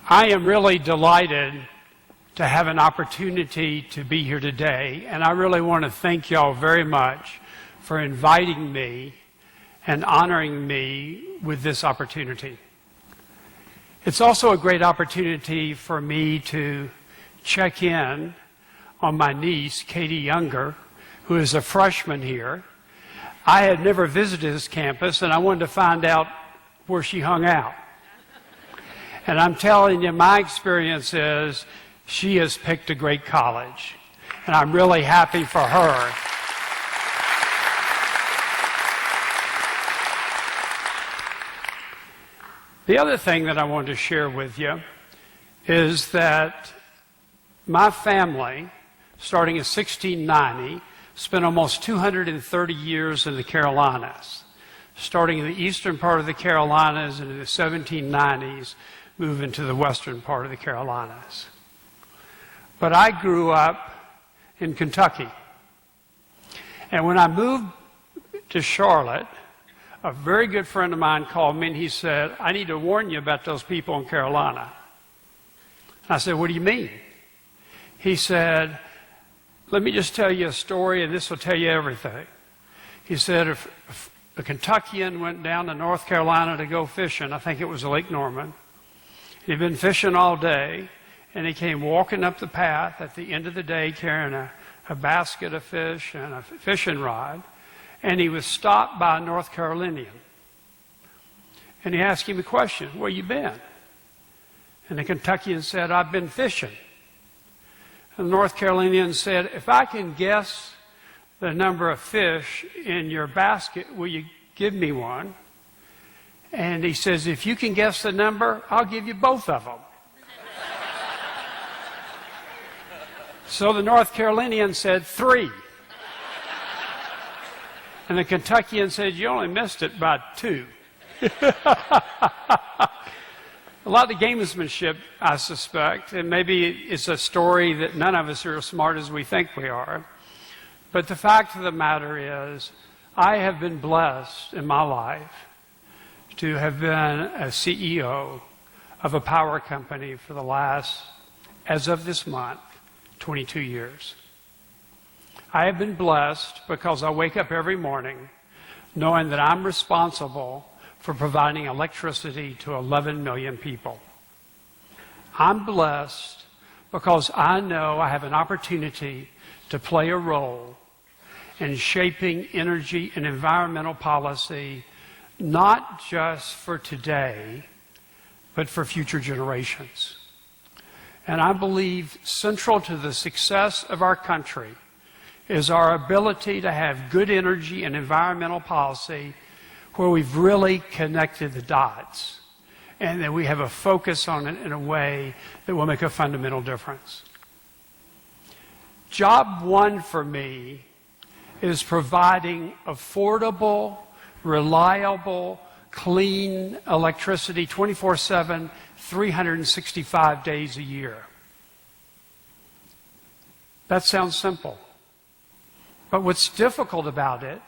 I am really delighted to have an opportunity to be here today, and I really want to thank y'all very much for inviting me and honoring me with this opportunity. It's also a great opportunity for me to check in on my niece, Katie Younger, who is a freshman here. I had never visited this campus, and I wanted to find out where she hung out. And I'm telling you, my experience is she has picked a great college, and I'm really happy for her. The other thing that I want to share with you is that my family, starting in 1690, spent almost 230 years in the Carolinas. Starting in the eastern part of the Carolinas and in the 1790s, moving to the western part of the Carolinas. But I grew up in Kentucky. And when I moved to Charlotte, a very good friend of mine called me and he said, "I need to warn you about those people in Carolina." I said, "What do you mean?" He said, "Let me just tell you a story and this will tell you everything." He said, if a Kentuckian went down to North Carolina to go fishing, I think it was Lake Norman, he'd been fishing all day, and he came walking up the path at the end of the day carrying a basket of fish and a fishing rod, and he was stopped by a North Carolinian. And he asked him a question, "Where you been?" And the Kentuckian said, "I've been fishing." And the North Carolinian said, "If I can guess the number of fish in your basket, will you give me one?" And he says, "If you can guess the number, I'll give you both of them." So the North Carolinian said 3. And the Kentuckian said, "You only missed it by 2. A lot of gamesmanship, I suspect, and maybe it's a story that none of us are as smart as we think we are. But the fact of the matter is, I have been blessed in my life to have been a CEO of a power company for the last, as of this month, 22 years. I have been blessed because I wake up every morning knowing that I'm responsible for providing electricity to 11 million people. I'm blessed because I know I have an opportunity to play a role in shaping energy and environmental policy, not just for today, but for future generations. And I believe central to the success of our country is our ability to have good energy and environmental policy where we've really connected the dots and that we have a focus on it in a way that will make a fundamental difference. Job one for me is providing affordable, reliable, clean electricity 24/7, 365 days a year. That sounds simple. But what's difficult about it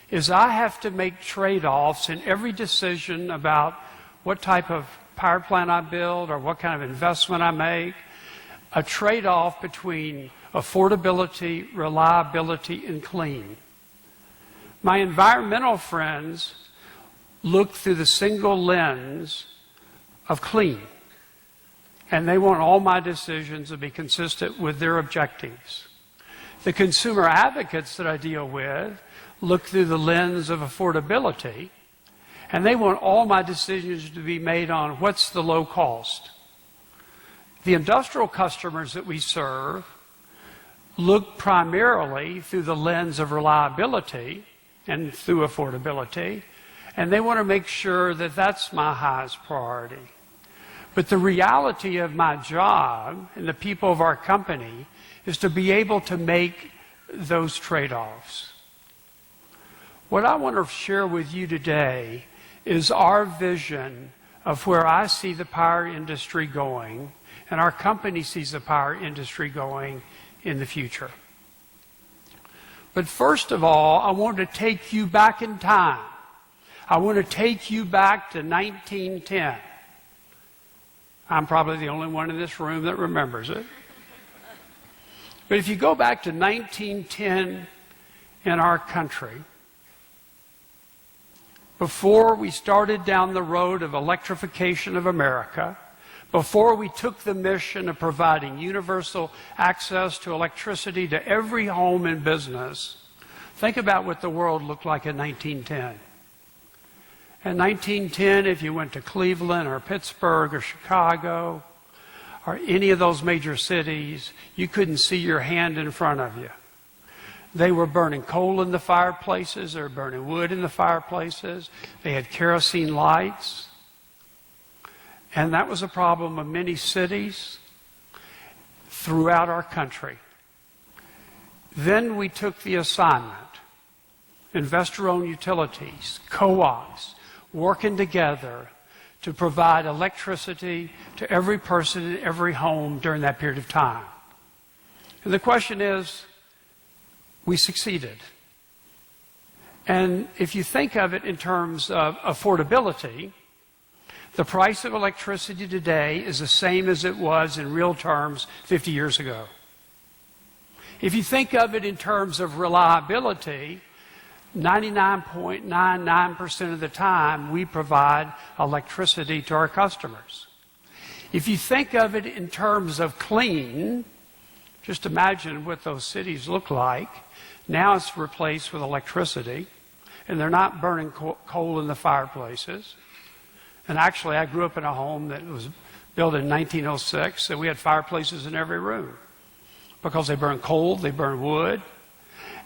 is I have to make trade-offs in every decision about what type of power plant I build or what kind of investment I make, a trade-off between affordability, reliability, and clean. My environmental friends look through the single lens of clean, and they want all my decisions to be consistent with their objectives. The consumer advocates that I deal with look through the lens of affordability, and they want all my decisions to be made on what's the low cost. The industrial customers that we serve look primarily through the lens of reliability and through affordability, and they want to make sure that that's my highest priority. But the reality of my job and the people of our company is to be able to make those trade-offs. What I want to share with you today is our vision of where I see the power industry going and our company sees the power industry going in the future. But first of all, I want to take you back in time. I want to take you back to 1910. I'm probably the only one in this room that remembers it. But if you go back to 1910 in our country, before we started down the road of electrification of America, before we took the mission of providing universal access to electricity to every home and business, think about what the world looked like in 1910. In 1910, if you went to Cleveland or Pittsburgh or Chicago or any of those major cities, you couldn't see your hand in front of you. They were burning coal in the fireplaces. They were burning wood in the fireplaces. They had kerosene lights. And that was a problem of many cities throughout our country. Then we took the assignment, investor-owned utilities, co-ops, working together to provide electricity to every person in every home during that period of time. And the question is, we succeeded. And if you think of it in terms of affordability, the price of electricity today is the same as it was in real terms 50 years ago. If you think of it in terms of reliability, 99.99% of the time we provide electricity to our customers. If you think of it in terms of clean, just imagine what those cities look like. Now it's replaced with electricity, and they're not burning coal in the fireplaces. And actually, I grew up in a home that was built in 1906, so we had fireplaces in every room because they burned coal, they burned wood.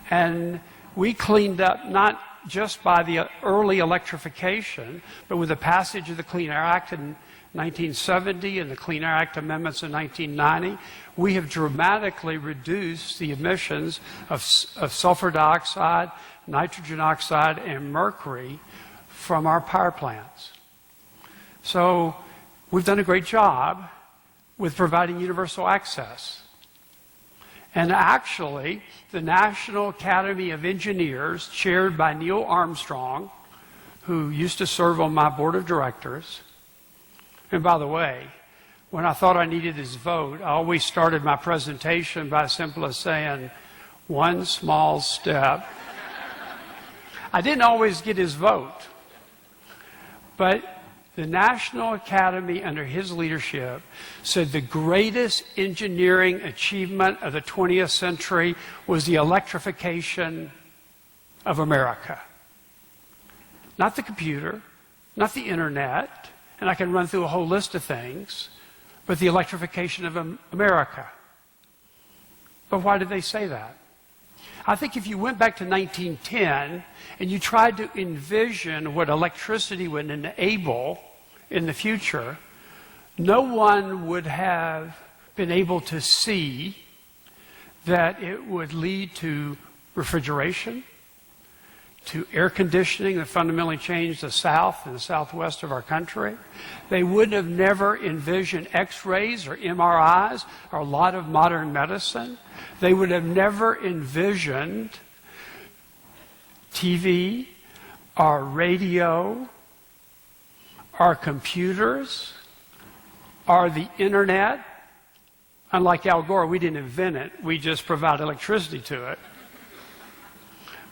And we cleaned up not just by the early electrification, but with the passage of the Clean Air Act in 1970 and the Clean Air Act amendments in 1990, we have dramatically reduced the emissions of sulfur dioxide, nitrogen oxide, and mercury from our power plants. So we've done a great job with providing universal access. And actually, the National Academy of Engineers, chaired by Neil Armstrong, who used to serve on my board of directors, and by the way, when I thought I needed his vote, I always started my presentation by simply saying, one small step. I didn't always get his vote, but the National Academy, under his leadership, said the greatest engineering achievement of the 20th century was the electrification of America. Not the computer, not the internet, and I can run through a whole list of things, but the electrification of America. But why did they say that? I think if you went back to 1910 and you tried to envision what electricity would enable in the future, no one would have been able to see that it would lead to refrigeration, to air conditioning that fundamentally changed the south and the southwest of our country. They would have never envisioned X-rays or MRIs or a lot of modern medicine. They would have never envisioned TV or radio or computers or the internet. Unlike Al Gore, we didn't invent it. We just provide electricity to it.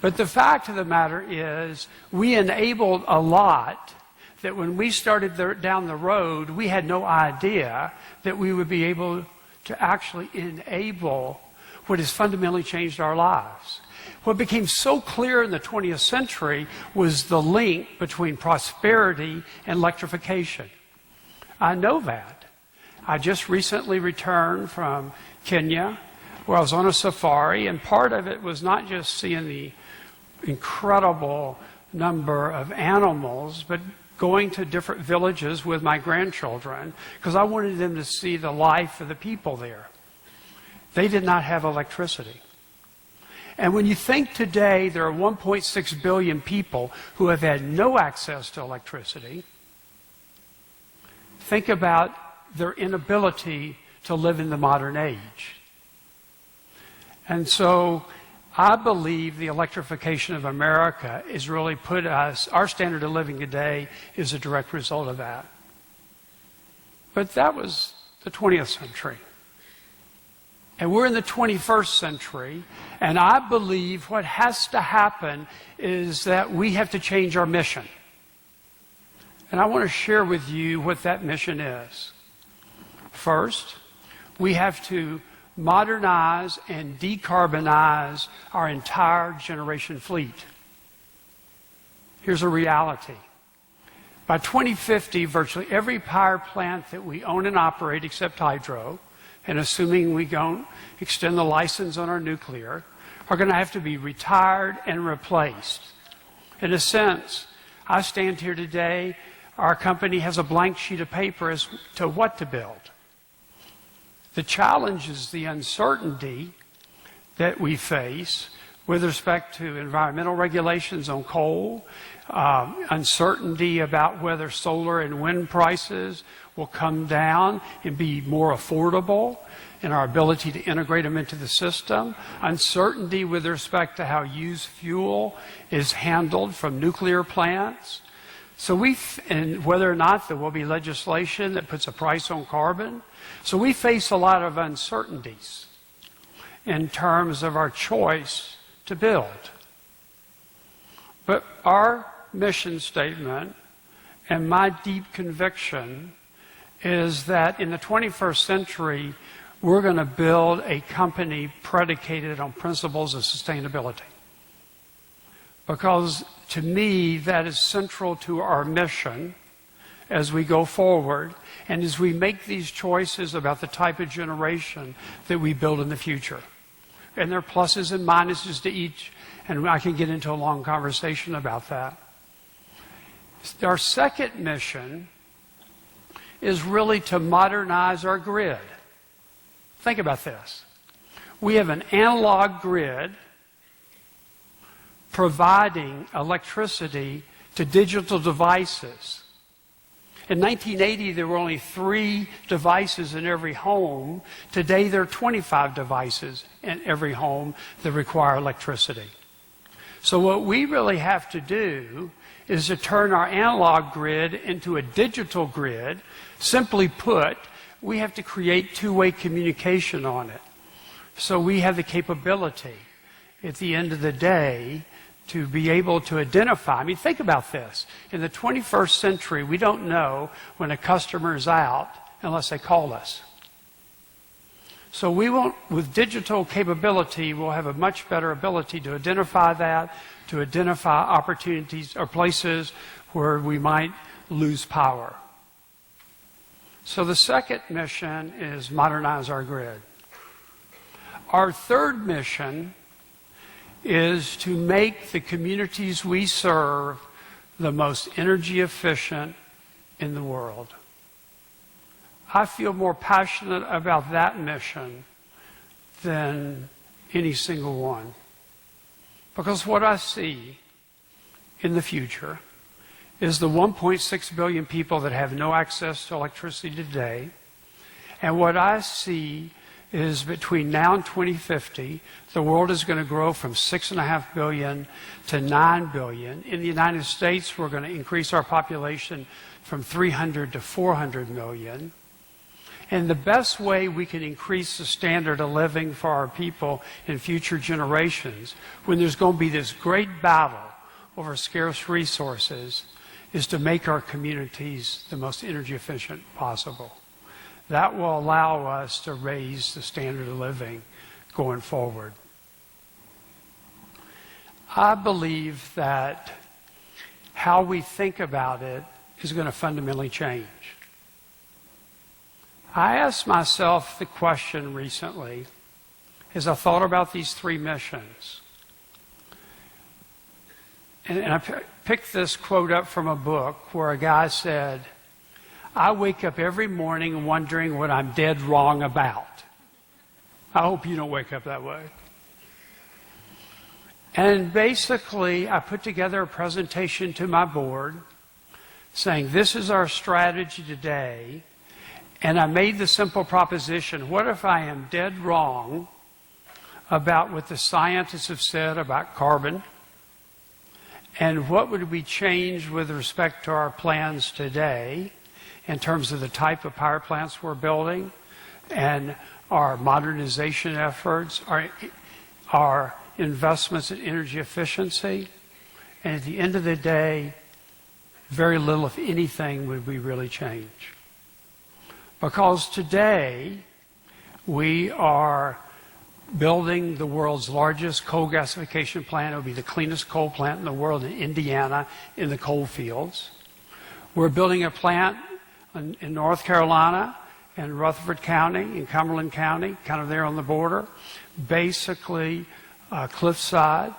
But the fact of the matter is, we enabled a lot that when we started down the road, we had no idea that we would be able to actually enable what has fundamentally changed our lives. What became so clear in the 20th century was the link between prosperity and electrification. I know that. I just recently returned from Kenya, where I was on a safari, and part of it was not just seeing the incredible number of animals, but going to different villages with my grandchildren, because I wanted them to see the life of the people there. They did not have electricity. And when you think today there are 1.6 billion people who have had no access to electricity, think about their inability to live in the modern age. And so I believe the electrification of America has really put us, our standard of living today is a direct result of that. But that was the 20th century. And we're in the 21st century, and I believe what has to happen is that we have to change our mission. And I want to share with you what that mission is. First, we have to modernize and decarbonize our entire generation fleet. Here's a reality. By 2050, virtually every power plant that we own and operate except hydro, and assuming we don't extend the license on our nuclear, are going to have to be retired and replaced. In a sense, I stand here today, our company has a blank sheet of paper as to what to build. The challenge is the uncertainty that we face with respect to environmental regulations on coal, uncertainty about whether solar and wind prices will come down and be more affordable, and our ability to integrate them into the system, uncertainty with respect to how used fuel is handled from nuclear plants. So and whether or not there will be legislation that puts a price on carbon. So we face a lot of uncertainties in terms of our choice to build. But our mission statement and my deep conviction is that in the 21st century, we're going to build a company predicated on principles of sustainability. Because to me, that is central to our mission as we go forward and as we make these choices about the type of generation that we build in the future. And there are pluses and minuses to each, and I can get into a long conversation about that. Our second mission is really to modernize our grid. Think about this. We have an analog grid providing electricity to digital devices. In 1980, there were only 3 devices in every home. Today, there are 25 devices in every home that require electricity. So what we really have to do is to turn our analog grid into a digital grid. Simply put, we have to create two-way communication on it. So we have the capability, at the end of the day, to be able to identify. I mean, think about this. In the 21st century, we don't know when a customer is out unless they call us. So we won't, with digital capability, we'll have a much better ability to identify that, to identify opportunities or places where we might lose power. So the second mission is modernize our grid. Our third mission is to make the communities we serve the most energy efficient in the world. I feel more passionate about that mission than any single one. Because what I see in the future is the 1.6 billion people that have no access to electricity today. And what I see is between now and 2050, the world is going to grow from 6.5 billion to 9 billion. In the United States, we're going to increase our population from 300 to 400 million. And the best way we can increase the standard of living for our people in future generations, when there's going to be this great battle over scarce resources, is to make our communities the most energy efficient possible. That will allow us to raise the standard of living going forward. I believe that how we think about it is going to fundamentally change. I asked myself the question recently as I thought about these 3 missions. And I picked this quote up from a book where a guy said, I wake up every morning wondering what I'm dead wrong about. I hope you don't wake up that way. And basically, I put together a presentation to my board saying, this is our strategy today. And I made the simple proposition, what if I am dead wrong about what the scientists have said about carbon? And what would we change with respect to our plans today? in terms of the type of power plants we're building and our modernization efforts, our investments in energy efficiency. And at the end of the day, very little, if anything, would we really change. Because today, we are building the world's largest coal gasification plant. It will be the cleanest coal plant in the world in Indiana in the coal fields. We're building a plant in North Carolina, in Rutherford County, in Cumberland County, kind of there on the border, basically cliffside.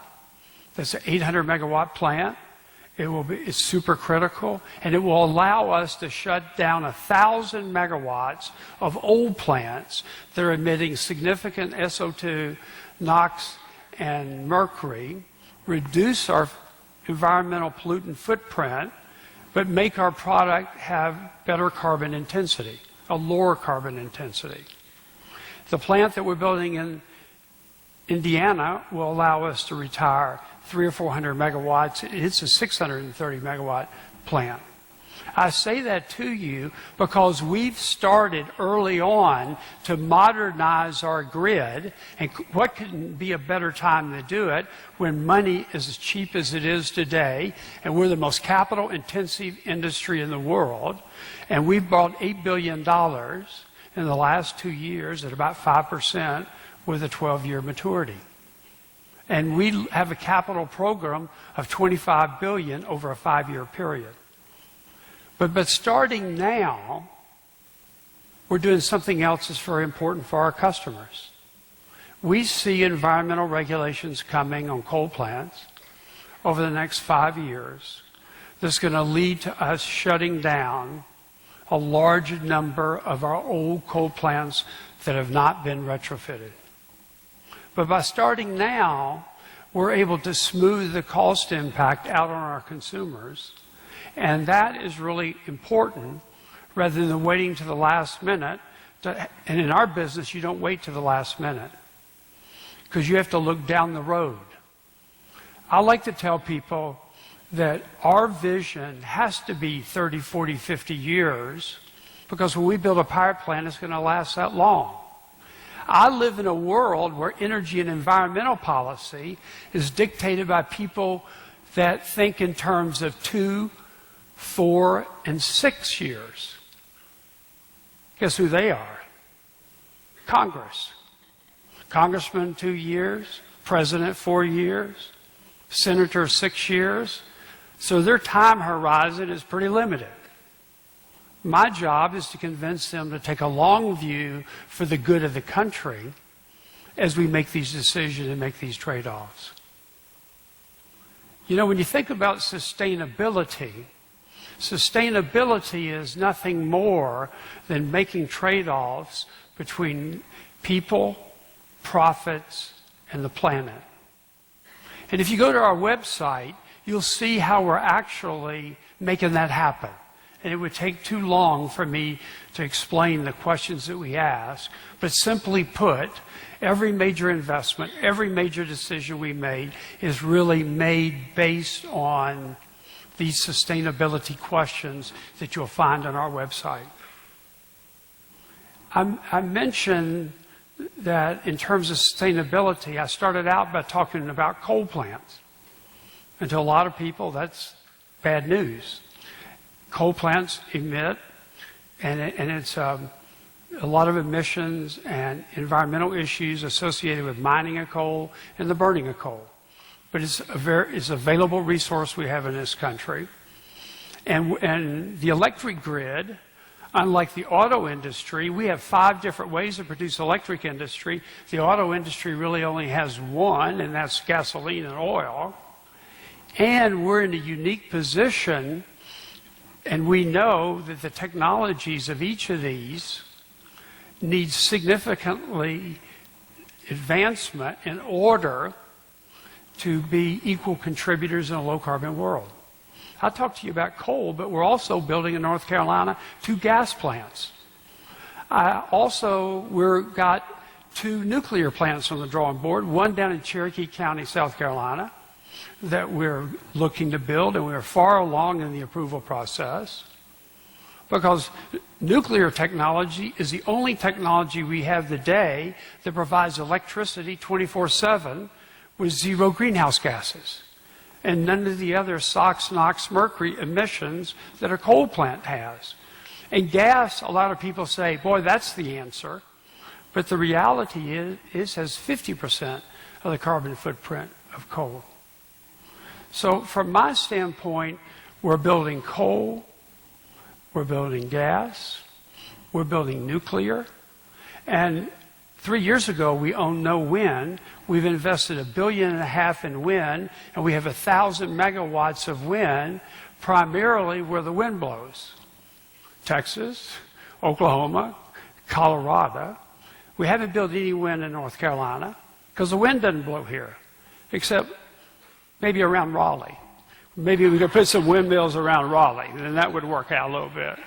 That's an 800 megawatt plant. It's super critical, and it will allow us to shut down 1,000 megawatts of old plants that are emitting significant SO2, NOx, and mercury, reduce our environmental pollutant footprint, but make our product have better carbon intensity, a lower carbon intensity. The plant that we're building in Indiana will allow us to retire 300 or 400 megawatts. It's a 630 megawatt plant. I say that to you because we've started early on to modernize our grid, and what can be a better time to do it when money is as cheap as it is today, and we're the most capital intensive industry in the world, and we've bought $8 billion in the last 2 years at about 5% with a 12-year maturity. And we have a capital program of $25 billion over a 5-year period. But starting now, we're doing something else that's very important for our customers. We see environmental regulations coming on coal plants over the next 5 years that's going to lead to us shutting down a large number of our old coal plants that have not been retrofitted. But by starting now, we're able to smooth the cost impact out on our consumers. And that is really important rather than waiting to the last minute. And in our business, you don't wait to the last minute because you have to look down the road. I like to tell people that our vision has to be 30, 40, 50 years because when we build a power plant, it's going to last that long. I live in a world where energy and environmental policy is dictated by people that think in terms of 2, 4, and 6 years. Guess who they are? Congress. Congressman 2 years, president 4 years, senator 6 years. So their time horizon is pretty limited. My job is to convince them to take a long view for the good of the country as we make these decisions and make these trade-offs. You know, when you think about sustainability, sustainability is nothing more than making trade-offs between people, profits, and the planet. And if you go to our website, you'll see how we're actually making that happen. And it would take too long for me to explain the questions that we ask. But simply put, every major investment, every major decision we made is really made based on these sustainability questions that you'll find on our website. I mentioned that in terms of sustainability, I started out by talking about coal plants. And to a lot of people, that's bad news. Coal plants emit, and it's a lot of emissions and environmental issues associated with mining of coal and the burning of coal. But it's an available resource we have in this country. And the electric grid, unlike the auto industry, we have 5 different ways to produce electric industry. The auto industry really only has one, and that's gasoline and oil. And we're in a unique position. And we know that the technologies of each of these need significantly advancement in order to be equal contributors in a low-carbon world. I talked to you about coal, but we're also building in North Carolina 2 gas plants. We've got 2 nuclear plants on the drawing board, one down in Cherokee County, South Carolina, that we're looking to build, and we're far along in the approval process. because nuclear technology is the only technology we have today that provides electricity 24/7 with zero greenhouse gases and none of the other SOx, NOx, mercury emissions that a coal plant has. And gas, a lot of people say, boy, that's the answer. But the reality is has 50% of the carbon footprint of coal. So from my standpoint, we're building coal, we're building gas, we're building nuclear, and 3 years ago we owned no wind. We've invested $1.5 billion in wind, and we have 1,000 megawatts of wind, primarily where the wind blows. Texas, Oklahoma, Colorado. We haven't built any wind in North Carolina because the wind doesn't blow here, except maybe around Raleigh. Maybe we could put some windmills around Raleigh, and that would work out a little bit.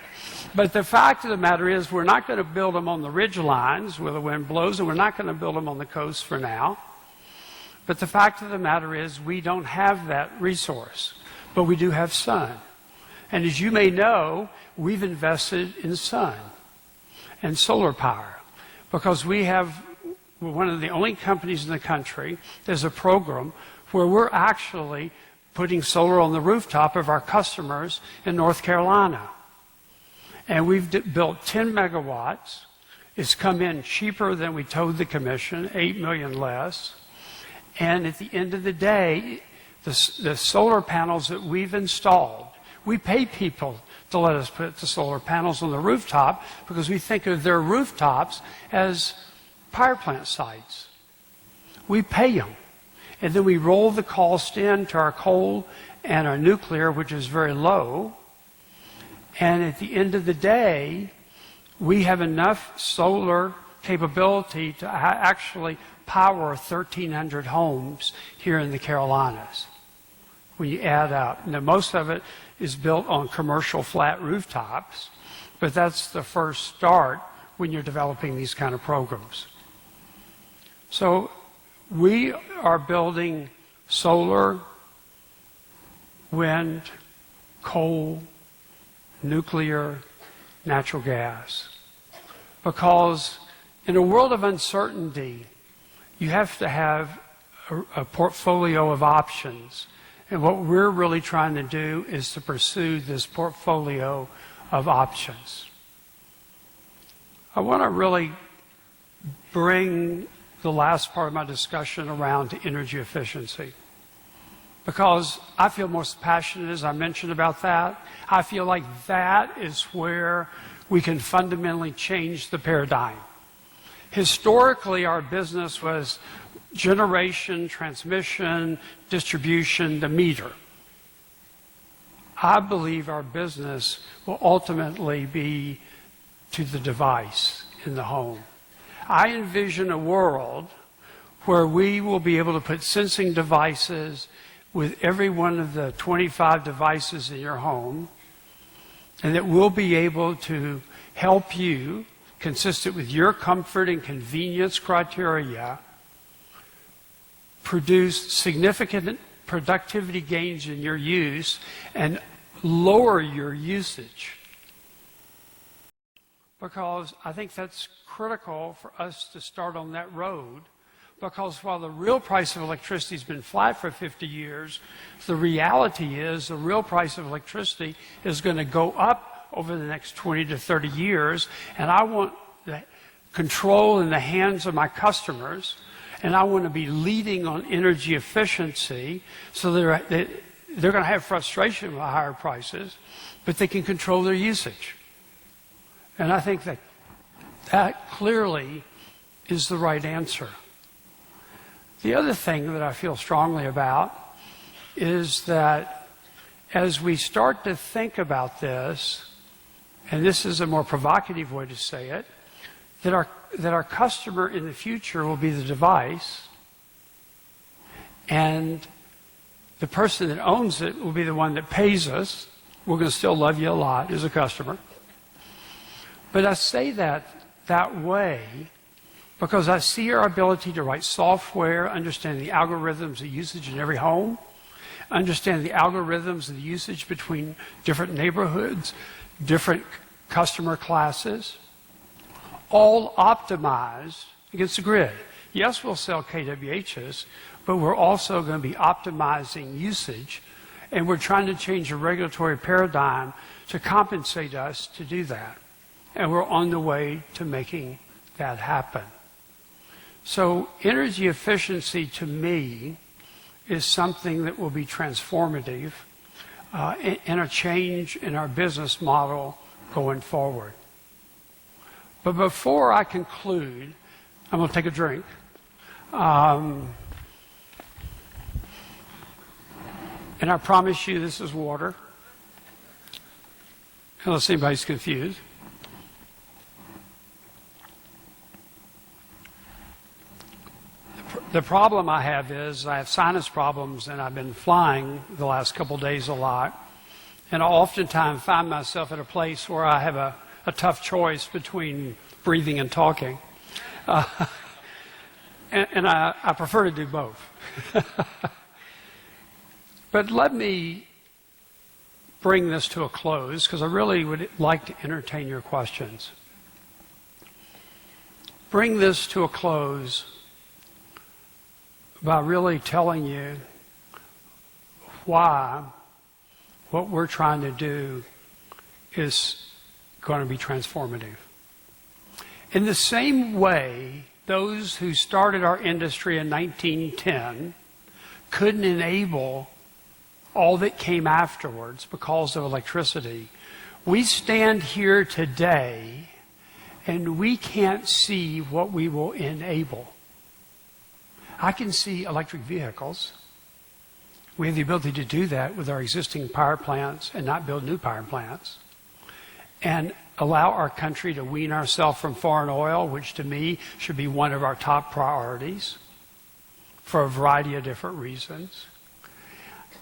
But the fact of the matter is we're not going to build them on the ridge lines where the wind blows, and we're not going to build them on the coast for now. But the fact of the matter is we don't have that resource, but we do have sun. And as you may know, we've invested in sun and solar power because we're one of the only companies in the country. There's a program where we're actually putting solar on the rooftop of our customers in North Carolina. And we've built 10 megawatts. It's come in cheaper than we told the commission, $8 million less. And at the end of the day, the solar panels that we've installed, we pay people to let us put the solar panels on the rooftop because we think of their rooftops as power plant sites. We pay them. And then we roll the cost into our coal and our nuclear, which is very low. And at the end of the day, we have enough solar capability to actually power 1,300 homes here in the Carolinas. When you add up, now most of it is built on commercial flat rooftops, but that's the first start when you're developing these kind of programs. So we are building solar, wind, coal, nuclear, natural gas. Because in a world of uncertainty, you have to have a portfolio of options. And what we're really trying to do is to pursue this portfolio of options. I want to really bring the last part of my discussion around to energy efficiency. Because I feel most passionate, as I mentioned, about that. I feel like that is where we can fundamentally change the paradigm. Historically, our business was generation, transmission, distribution, the meter. I believe our business will ultimately be to the device in the home. I envision a world where we will be able to put sensing devices with every one of the 25 devices in your home, and that we'll be able to help you, consistent with your comfort and convenience criteria, produce significant productivity gains in your use and lower your usage. Because I think that's critical for us to start on that road, because while the real price of electricity has been flat for 50 years, the reality is the real price of electricity is going to go up over the next 20 to 30 years, and I want the control in the hands of my customers, and I want to be leading on energy efficiency so they're going to have frustration with higher prices, but they can control their usage. And I think that clearly is the right answer. The other thing that I feel strongly about is that as we start to think about this, and this is a more provocative way to say it, that our customer in the future will be the device, and the person that owns it will be the one that pays us. We're going to still love you a lot as a customer. But I say that way because I see our ability to write software, understand the algorithms of usage in every home, understand the algorithms of the usage between different neighborhoods, different customer classes, all optimized against the grid. Yes, we'll sell kWhs, but we're also going to be optimizing usage, and we're trying to change the regulatory paradigm to compensate us to do that. And we're on the way to making that happen. So energy efficiency, to me, is something that will be transformative and a change in our business model going forward. But before I conclude, I'm going to take a drink. And I promise you this is water, unless anybody's confused. The problem I have is I have sinus problems, and I've been flying the last couple of days a lot. And I oftentimes find myself at a place where I have a tough choice between breathing and talking. And I prefer to do both. But let me bring this to a close, because I really would like to entertain your questions. Bring this to a close by really telling you why what we're trying to do is going to be transformative. In the same way, those who started our industry in 1910 couldn't enable all that came afterwards because of electricity. We stand here today and we can't see what we will enable. I can see electric vehicles. We have the ability to do that with our existing power plants and not build new power plants, and allow our country to wean ourselves from foreign oil, which to me should be one of our top priorities for a variety of different reasons.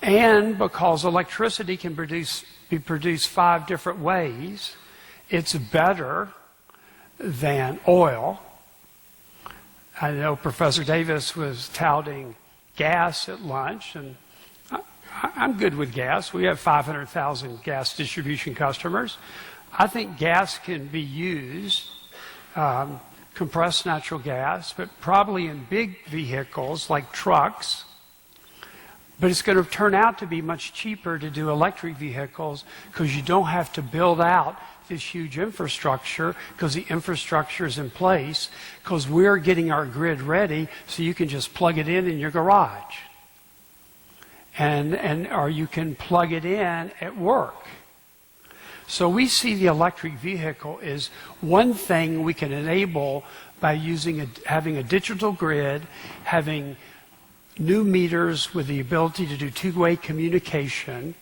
And because electricity can be produced 5 different ways, it's better than oil. I know Professor Davis was touting gas at lunch, and I'm good with gas. We have 500,000 gas distribution customers. I think gas can be used, compressed natural gas, but probably in big vehicles like trucks. But it's going to turn out to be much cheaper to do electric vehicles because you don't have to build out this huge infrastructure, because the infrastructure is in place, because we're getting our grid ready so you can just plug it in your garage. Or you can plug it in at work. So we see the electric vehicle as one thing we can enable by having a digital grid, having new meters with the ability to do two-way communication.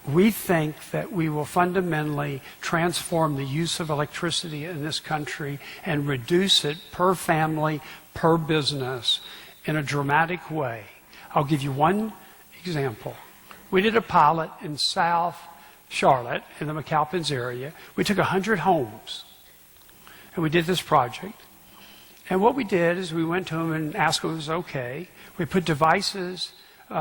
We think that we will fundamentally transform the use of electricity in this country and reduce it per family, per business in a dramatic way. I'll give you one example. We did a pilot in South Charlotte, in the McAlpins area. We took 100 homes, and we did this project. And what we did is we went to them and asked them if it was okay. We put devices,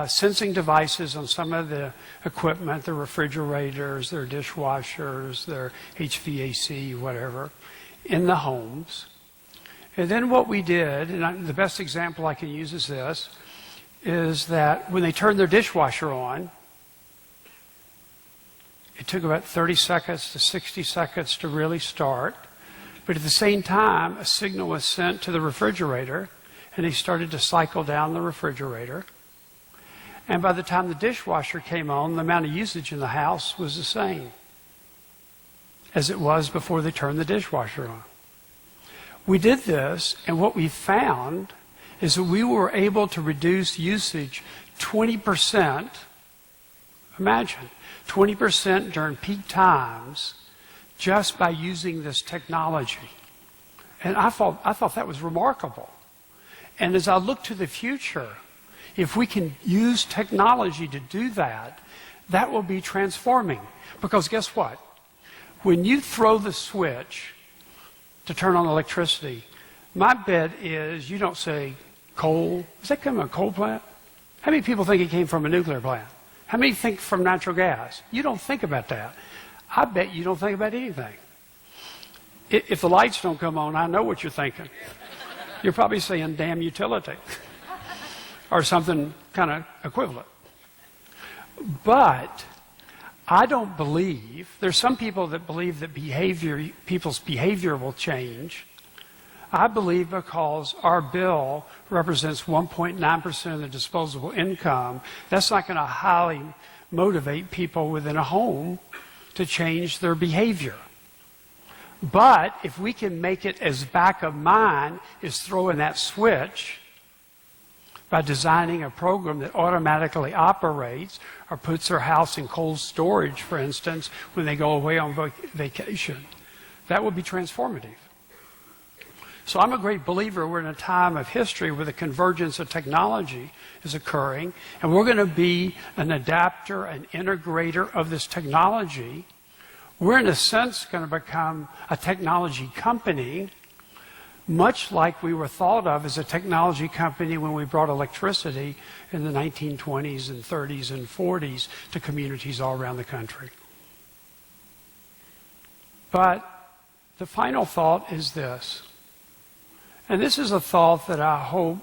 sensing devices on some of the equipment, their refrigerators, their dishwashers, their HVAC, whatever, in the homes. And then what we did, and the best example I can use is this, is that when they turned their dishwasher on, it took about 30 seconds to 60 seconds to really start. But at the same time, a signal was sent to the refrigerator, and they started to cycle down the refrigerator. And by the time the dishwasher came on, the amount of usage in the house was the same as it was before they turned the dishwasher on. We did this, and what we found is that we were able to reduce usage 20%. Imagine, 20% during peak times just by using this technology. And I thought that was remarkable. And as I look to the future, if we can use technology to do that, that will be transforming. Because guess what? When you throw the switch to turn on electricity, my bet is you don't say coal. Does that come from a coal plant? How many people think it came from a nuclear plant? How many think from natural gas? You don't think about that. I bet you don't think about anything. If the lights don't come on, I know what you're thinking. You're probably saying, damn utility, or something kind of equivalent. But I don't believe, there's some people that believe that people's behavior will change. I believe because our bill represents 1.9% of the disposable income, that's not going to highly motivate people within a home to change their behavior. But if we can make it as back of mind as throwing that switch by designing a program that automatically operates or puts their house in cold storage, for instance, when they go away on vacation, that would be transformative. So I'm a great believer we're in a time of history where the convergence of technology is occurring, and we're going to be an adapter, an integrator of this technology. We're, in a sense, going to become a technology company, much like we were thought of as a technology company when we brought electricity in the 1920s and 30s and 40s to communities all around the country. But the final thought is this, and this is a thought that I hope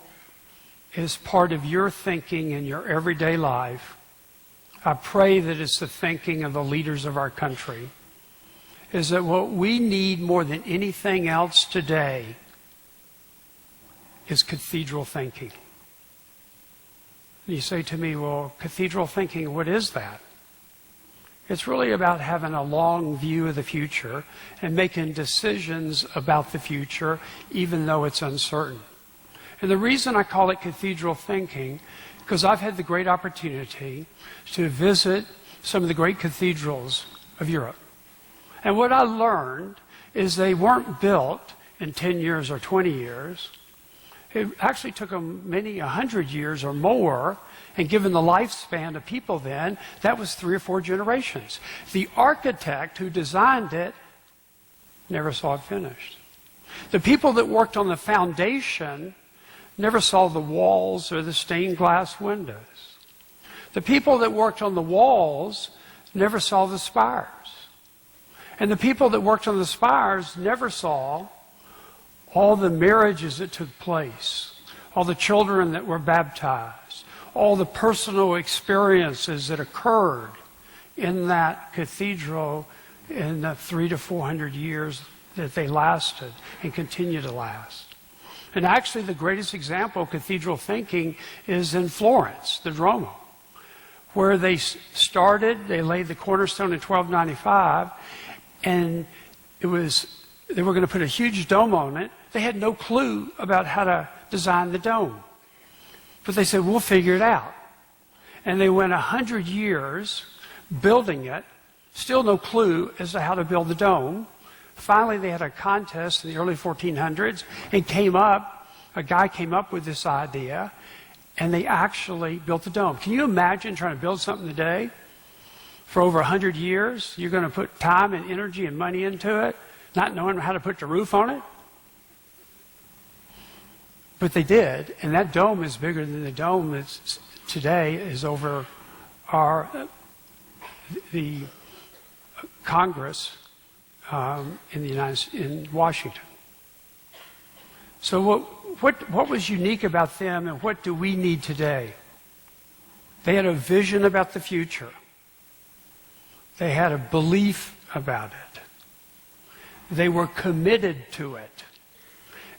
is part of your thinking in your everyday life. I pray that it's the thinking of the leaders of our country, is that what we need more than anything else today is cathedral thinking. And you say to me, well, cathedral thinking, what is that? It's really about having a long view of the future and making decisions about the future, even though it's uncertain. And the reason I call it cathedral thinking, because I've had the great opportunity to visit some of the great cathedrals of Europe. And what I learned is they weren't built in 10 years or 20 years. It actually took them many 100 years or more, and given the lifespan of people then, that was 3 or 4 generations. The architect who designed it never saw it finished. The people that worked on the foundation never saw the walls or the stained glass windows. The people that worked on the walls never saw the spires. And the people that worked on the spires never saw all the marriages that took place, all the children that were baptized, all the personal experiences that occurred in that cathedral in the 300 to 400 years that they lasted and continue to last. And actually the greatest example of cathedral thinking is in Florence, the Duomo, where they started, they laid the cornerstone in 1295, and they were going to put a huge dome on it. They had no clue about how to design the dome. But they said, we'll figure it out. And they went 100 years building it, still no clue as to how to build the dome. Finally, they had a contest in the early 1400s and a guy came up with this idea, and they actually built the dome. Can you imagine trying to build something today for over 100 years? You're going to put time and energy and money into it, not knowing how to put the roof on it? But they did, and that dome is bigger than the dome that's today is over the Congress in Washington. So what was unique about them, and what do we need today? They had a vision about the future. They had a belief about it. They were committed to it.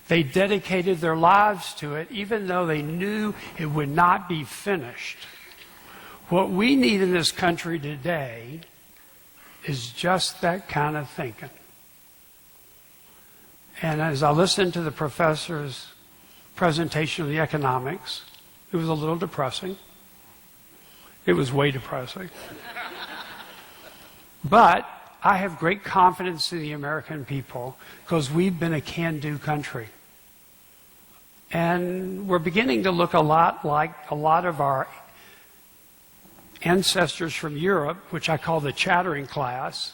They dedicated their lives to it, even though they knew it would not be finished. What we need in this country today is just that kind of thinking. And as I listened to the professor's presentation of the economics, it was a little depressing. It was way depressing. But I have great confidence in the American people because we've been a can-do country. And we're beginning to look a lot like a lot of our ancestors from Europe, which I call the chattering class.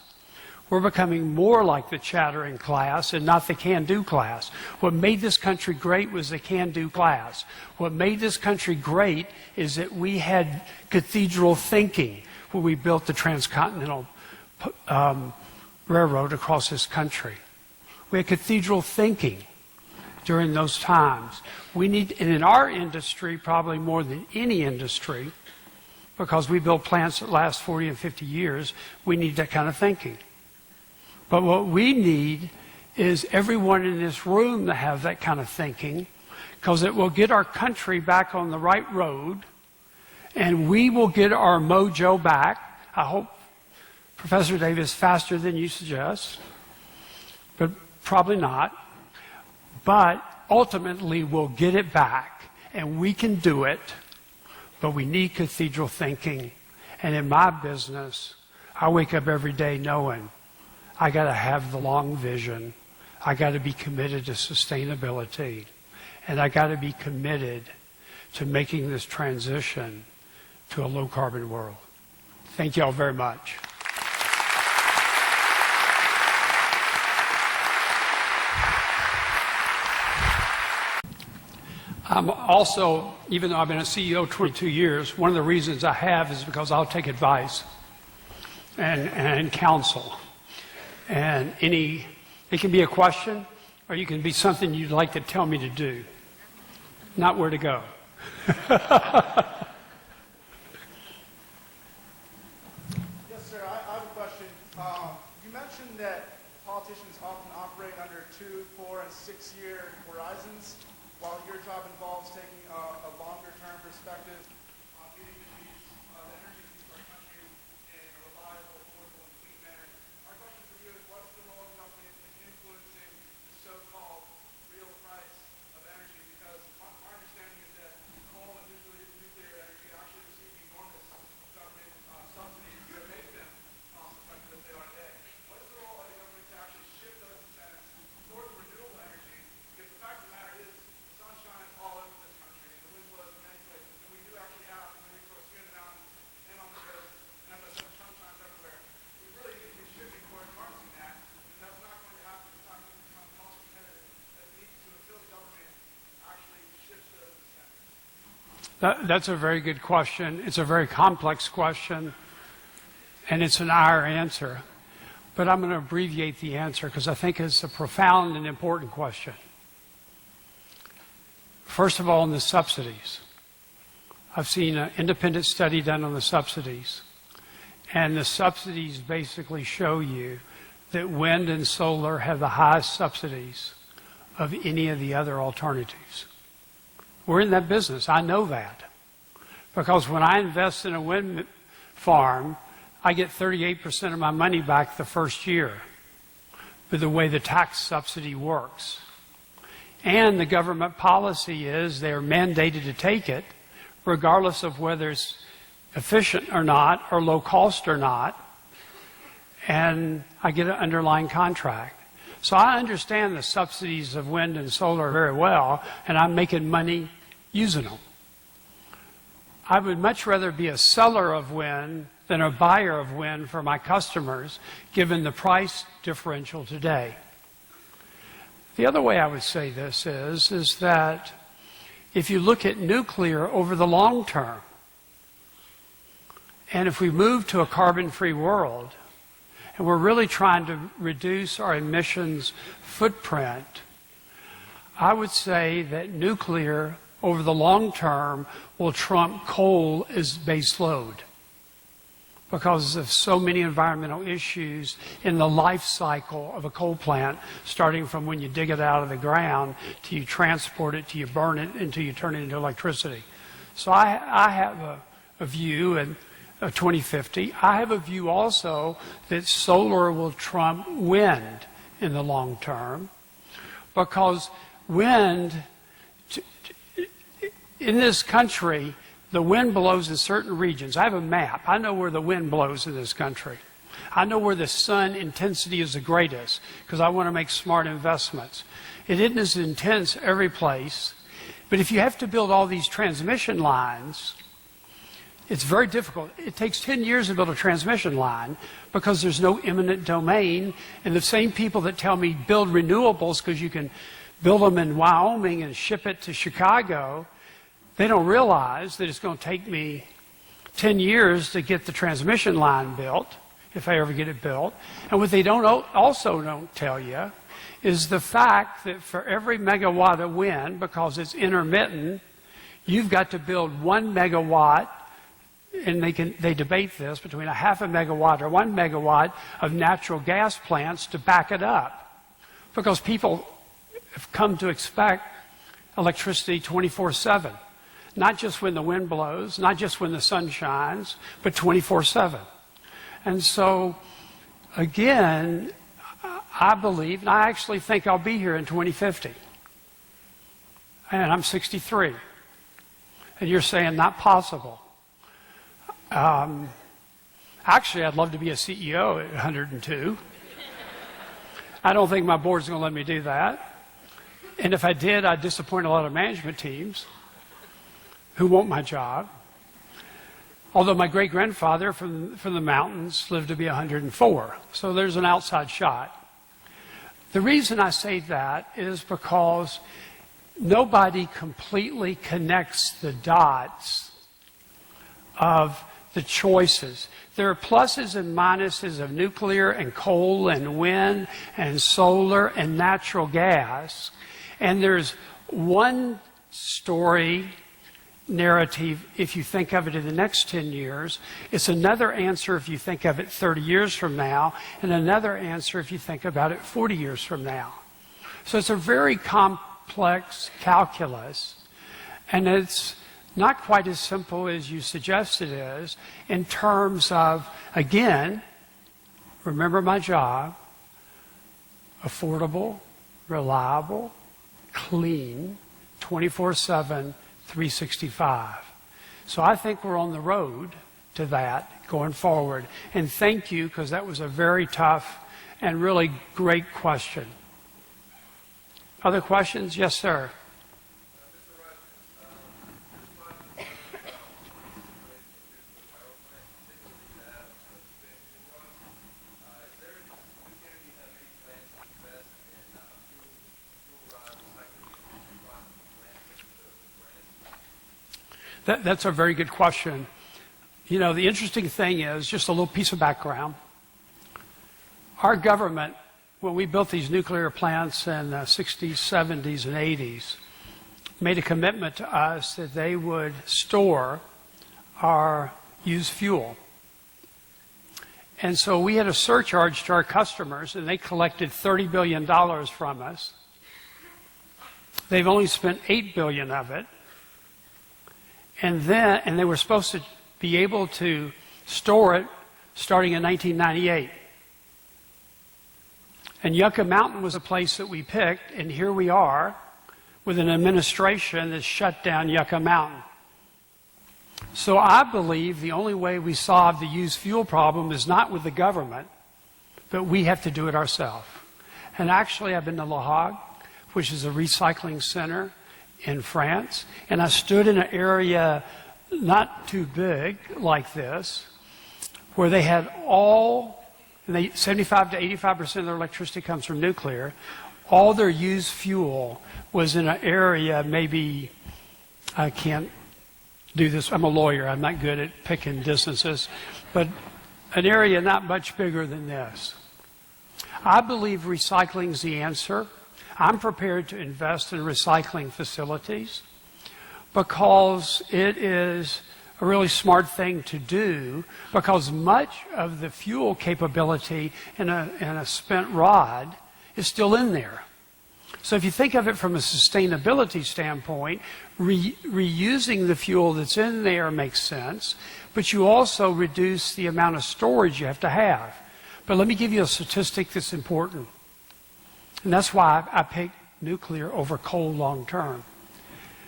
We're becoming more like the chattering class and not the can-do class. What made this country great was the can-do class. What made this country great is that we had cathedral thinking when we built the transcontinental railroad across this country. We had cathedral thinking during those times. We need, and in our industry, probably more than any industry, because we build plants that last 40 and 50 years, we need that kind of thinking. But what we need is everyone in this room to have that kind of thinking, because it will get our country back on the right road, and we will get our mojo back. I hope, Professor Davis, faster than you suggest, but probably not. But ultimately, we'll get it back, and we can do it, but we need cathedral thinking. And in my business, I wake up every day knowing I got to have the long vision. I got to be committed to sustainability, and I got to be committed to making this transition to a low-carbon world. Thank you all very much. I'm also, even though I've been a CEO 22 years, one of the reasons I have is because I'll take advice and counsel. And it can be a question, or you can be something you'd like to tell me to do, not where to go. Yes, sir, I have a question. You mentioned that politicians often operate under 2, 4, and 6-year horizons, while your job involves taking a longer-term perspective on meeting the needs of the energy needs of our country in a reliable, affordable, and clean manner. Our question for you is, what's the role of government in influencing the so-called real price of energy? Because my understanding is that coal and nuclear energy actually receive enormous government subsidies that make them cost-effective as they are today. What is the role of the government to actually shift those incentives towards renewable energy? Because the fact of the matter is, sunshine all over this country, and the wind blows in many places, and we do actually have the resource here in the mountains and on the coast, and as I said, sunshine everywhere. We really need to be shifting towards harnessing that, and that's not going to happen. It's not going to become cost competitive as it needs to until the government actually shifts those incentives. That's a very good question. It's a very complex question, and it's an hour answer. But I'm going to abbreviate the answer because I think it's a profound and important question. First of all, on the subsidies. I've seen an independent study done on the subsidies. And the subsidies basically show you that wind and solar have the highest subsidies of any of the other alternatives. We're in that business. I know that. Because when I invest in a wind farm, I get 38% of my money back the first year with the way the tax subsidy works. And the government policy is they're mandated to take it, regardless of whether it's efficient or not, or low cost or not. And I get an underlying contract. So I understand the subsidies of wind and solar very well, and I'm making money using them. I would much rather be a seller of wind than a buyer of wind for my customers, given the price differential today. The other way I would say this is that if you look at nuclear over the long term, and if we move to a carbon-free world, and we're really trying to reduce our emissions footprint, I would say that nuclear over the long term will trump coal as base load, because of so many environmental issues in the life cycle of a coal plant, starting from when you dig it out of the ground, till you transport it, till you burn it, until you turn it into electricity. So I have a view, and 2050, I have a view also that solar will trump wind in the long term, because wind, in this country, the wind blows in certain regions. I have a map. I know where the wind blows in this country. I know where the sun intensity is the greatest because I want to make smart investments. It isn't as intense every place, but if you have to build all these transmission lines, it's very difficult. It takes 10 years to build a transmission line because there's no eminent domain, and the same people that tell me build renewables because you can build them in Wyoming and ship it to Chicago, they don't realize that it's going to take me 10 years to get the transmission line built. if I ever get it built. And what they also don't tell you is the fact that for every megawatt of wind, because it's intermittent, you've got to build 1 megawatt, and they debate this, between a half a megawatt or 1 megawatt of natural gas plants to back it up. Because people have come to expect electricity 24/7. Not just when the wind blows, not just when the sun shines, but 24/7. And so, again, I believe, and I actually think I'll be here in 2050. And I'm 63. And you're saying not possible. Actually, I'd love to be a CEO at 102. I don't think my board's going to let me do that. And if I did, I'd disappoint a lot of management teams who want my job. Although my great-grandfather from the mountains lived to be 104. So there's an outside shot. The reason I say that is because nobody completely connects the dots of the choices. There are pluses and minuses of nuclear and coal and wind and solar and natural gas. And there's one story narrative if you think of it in the next 10 years. It's another answer if you think of it 30 years from now, and another answer if you think about it 40 years from now. So it's a very complex calculus, and it's not quite as simple as you suggest it is in terms of, again, remember my job, affordable, reliable, clean, 24/7, 365. So I think we're on the road to that going forward. And thank you, because that was a very tough and really great question. Other questions? Yes, sir. That's a very good question. You know, the interesting thing is, just a little piece of background. Our government, when we built these nuclear plants in the 60s, 70s, and 80s, made a commitment to us that they would store our used fuel. And so we had a surcharge to our customers, and they collected $30 billion from us. They've only spent $8 billion of it. And they were supposed to be able to store it starting in 1998. And Yucca Mountain was a place that we picked, and here we are with an administration that shut down Yucca Mountain. So I believe the only way we solve the used fuel problem is not with the government, but we have to do it ourselves. And actually, I've been to Le Hague, which is a recycling center in France, and I stood in an area not too big like this, where they had 75 to 85% of their electricity comes from nuclear. All their used fuel was in an area, maybe, I can't do this, I'm a lawyer, I'm not good at picking distances, but an area not much bigger than this. I believe recycling is the answer. I'm prepared to invest in recycling facilities because it is a really smart thing to do, because much of the fuel capability in a spent rod is still in there. So if you think of it from a sustainability standpoint, reusing the fuel that's in there makes sense, but you also reduce the amount of storage you have to have. But let me give you a statistic that's important. And that's why I picked nuclear over coal long term.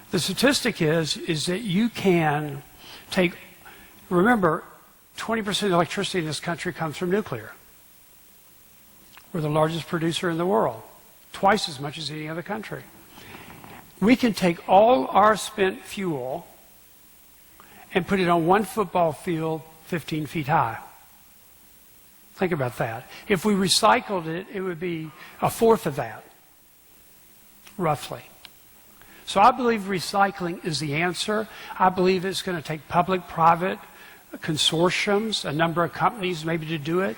The statistic is that you can take, remember, 20% of the electricity in this country comes from nuclear. We're the largest producer in the world, twice as much as any other country. We can take all our spent fuel and put it on one football field 15 feet high. Think about that. If we recycled it, it would be a fourth of that, roughly. So I believe recycling is the answer. I believe it's going to take public-private consortiums, a number of companies maybe to do it.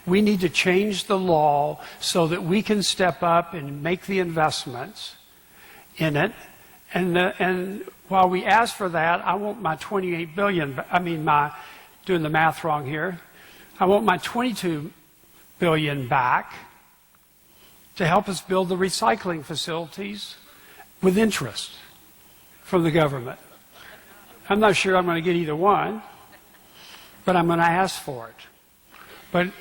We need to change the law so that we can step up and make the investments in it. And while we ask for that, I want my 28 billion, doing the math wrong here, I want my 22 billion back to help us build the recycling facilities with interest from the government. I'm not sure I'm going to get either one, but I'm going to ask for it.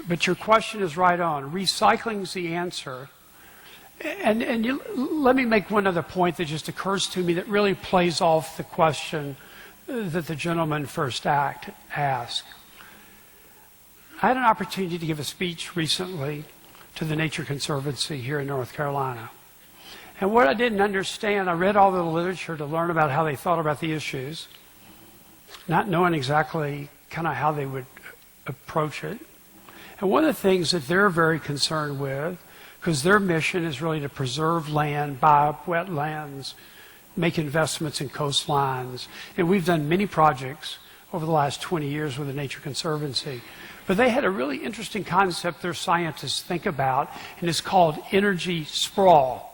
But your question is right on. Recycling is the answer. Let me make one other point that just occurs to me that really plays off the question that the gentleman first asked. I had an opportunity to give a speech recently to the Nature Conservancy here in North Carolina. And what I didn't understand, I read all the literature to learn about how they thought about the issues, not knowing exactly kind of how they would approach it. And one of the things that they're very concerned with, because their mission is really to preserve land, buy up wetlands, make investments in coastlines. And we've done many projects over the last 20 years with the Nature Conservancy. But they had a really interesting concept their scientists think about, and it's called energy sprawl.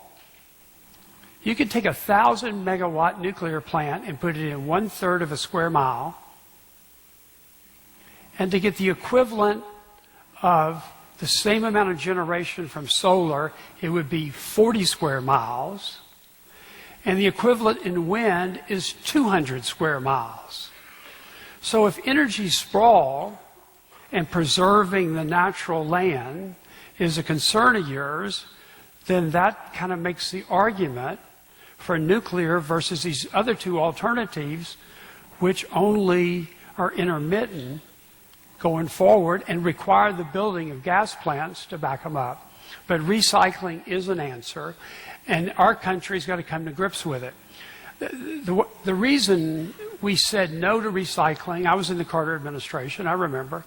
You could take a 1,000 megawatt nuclear plant and put it in 1/3 of a square mile, and to get the equivalent of the same amount of generation from solar, it would be 40 square miles, and the equivalent in wind is 200 square miles. So if energy sprawl and preserving the natural land is a concern of yours, then that kind of makes the argument for nuclear versus these other two alternatives, which only are intermittent going forward and require the building of gas plants to back them up. But recycling is an answer, and our country's got to come to grips with it. The reason we said no to recycling, I was in the Carter administration, I remember.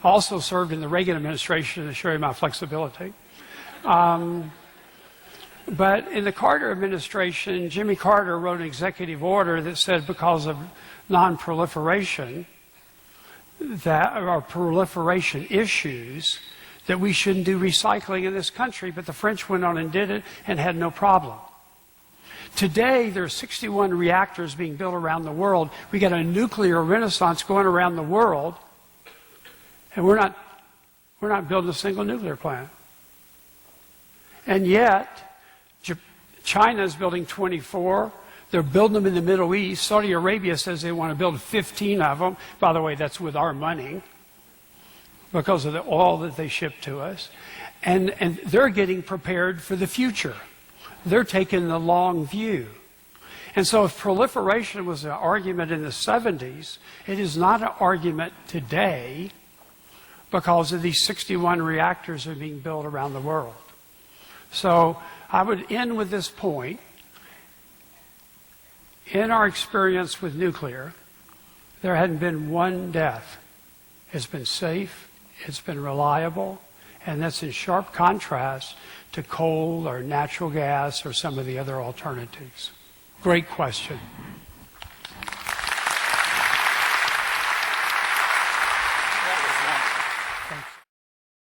Also served in the Reagan administration to show you my flexibility. But in the Carter administration, Jimmy Carter wrote an executive order that said because of non-proliferation, that or proliferation issues, that we shouldn't do recycling in this country. But the French went on and did it and had no problem. Today, there are 61 reactors being built around the world. We got a nuclear renaissance going around the world, and we're not building a single nuclear plant. And yet, China is building 24. They're building them in the Middle East. Saudi Arabia says they want to build 15 of them. By the way, that's with our money because of the oil that they ship to us. And they're getting prepared for the future. They're taking the long view. And so if proliferation was an argument in the 70s, it is not an argument today because of these 61 reactors that are being built around the world. So I would end with this point. In our experience with nuclear, there hadn't been one death. It's been safe, it's been reliable, and that's in sharp contrast to coal or natural gas or some of the other alternatives. Great question.